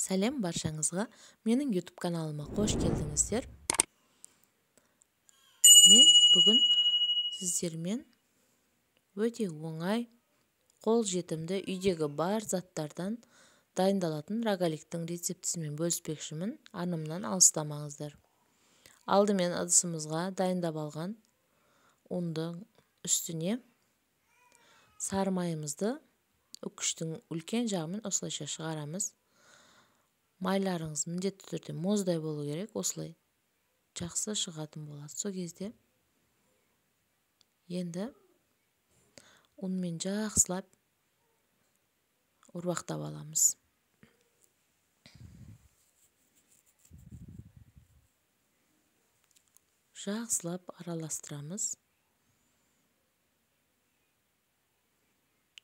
Сәлем баршаңызға. Менің YouTube каналыма қош келдіңіздер. Мен бүгін сіздермен өте оңай, қол жетімді үйдегі бар заттардан дайындалатын рогаликтің рецептісімен бөліспекшімін. Арнамнан алыстамаңыздар. Алдымен ыдысымызға дайындап алған ұндың үстіне сары майымызды үкіштің үлкен жағымен осылайша шығарамыз. Майларыңыз міндетті түрде мұздай болу керек, осылай жақсы шығатын болады. Сол кезде енді ұнмен жақсылап ұрбақтап аламыз. Жақсылап араластырамыз.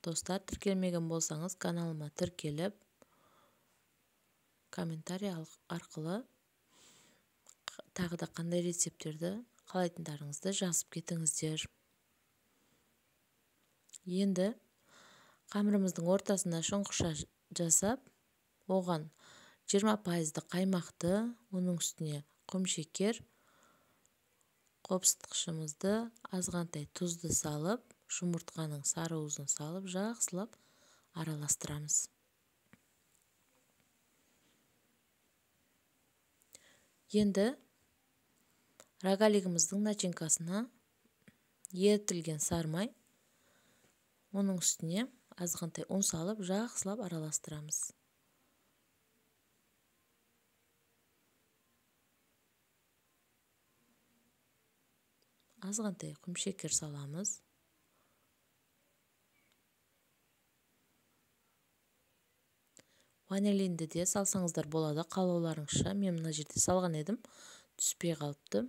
Достар, тіркелмеген болсаңыз, каналыма тіркеліп, комментарий арқылы тағы да қандай рецептерді қалайтындарыңызды жазып кетіңіздер. Енді қамырымыздың ортасына шұңқырша жасап, оған 20% қаймақты, оның үстіне құмшекер, қопсытқышымызды, азғантай тұзды салып, жұмыртқаның сары уызын салып, жақсылап араластырамыз. Енді рогалигіміздің начинкасына ерітілген сары май, оның үстіне азғантай ұн салып, жақсылап араластырамыз. Азғантай құмшекер саламыз. Ванилинді де салсаңыздар болады, қалауларыңызша. Мен мына жерде салған едім, түспей қалыпты.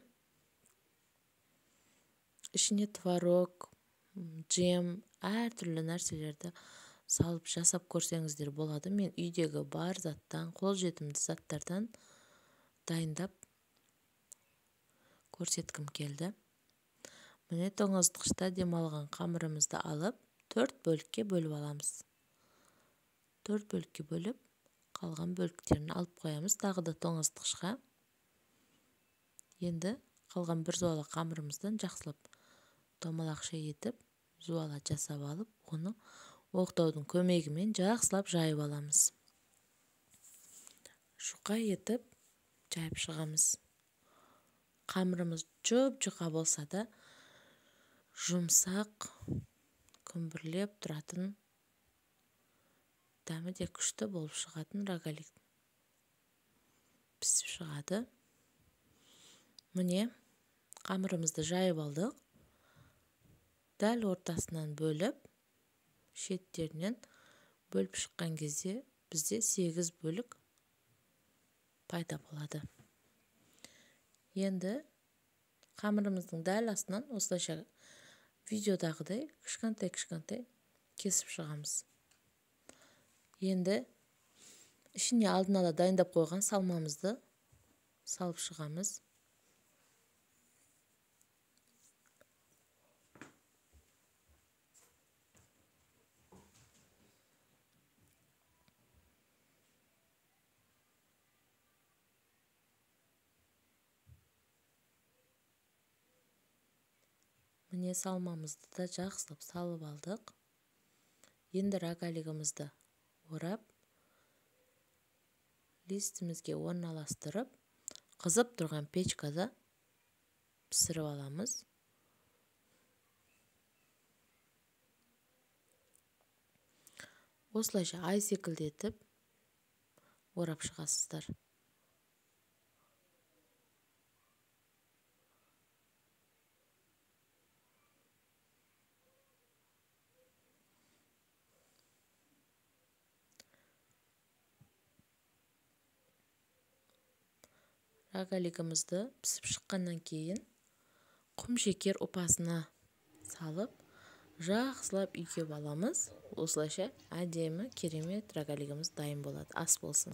Ішіне творог, джем, әртүрлі нәрселерді салып жасап көрсеңіздер болады. Мен үйдегі бар заттан, қол жетімді заттардан дайындап көрсеткім келді. Міне тоңазытқышта демалған қамырымызды алып, 4 бөлікке бөліп аламыз. 4 бөлікке бөліп, қалған бөліктерін алып қоямыз. Тағы да тоңазытқышқа. Енді қалған бір зуала қамырымыздан жақсылап домалақша етіп, зуала жасап алып, оны оқтаудың көмегімен жақсылап жайып аламыз. Жұқа етіп жайып шығамыз. Қамырымыз жұп-жұқа болса да, жұмсақ, күмбірлеп тұратын, дәмі де күшті болып шығатын рогалик пісіп шығады. Міне, қамырымызды жайып алдық. Дәл ортасынан бөліп, шеттерінен бөліп шыққан кезде бізде 8 бөлік пайда болады. Енді қамырымыздың дәл астынан осылайша видеодағыдай кішкентай кесіп шығамыз. Енді ішіне алдын ала дайындап қойған салмамызды салып шығамыз. Міне салмамызды да жақсылап салып алдық. Енді рогалигімізді орап, листімізге орналастырып, қызып тұрған печкада пісіріп аламыз. Осылайша ай секілді етіп орап шығасыздар. Рогалигімізді пісіп шыққаннан кейін құмшекер ұпасына салып, жақсылап үйкеп аламыз. Осылайша әдемі, керемет рогалигіміз дайын болады. Ас болсын.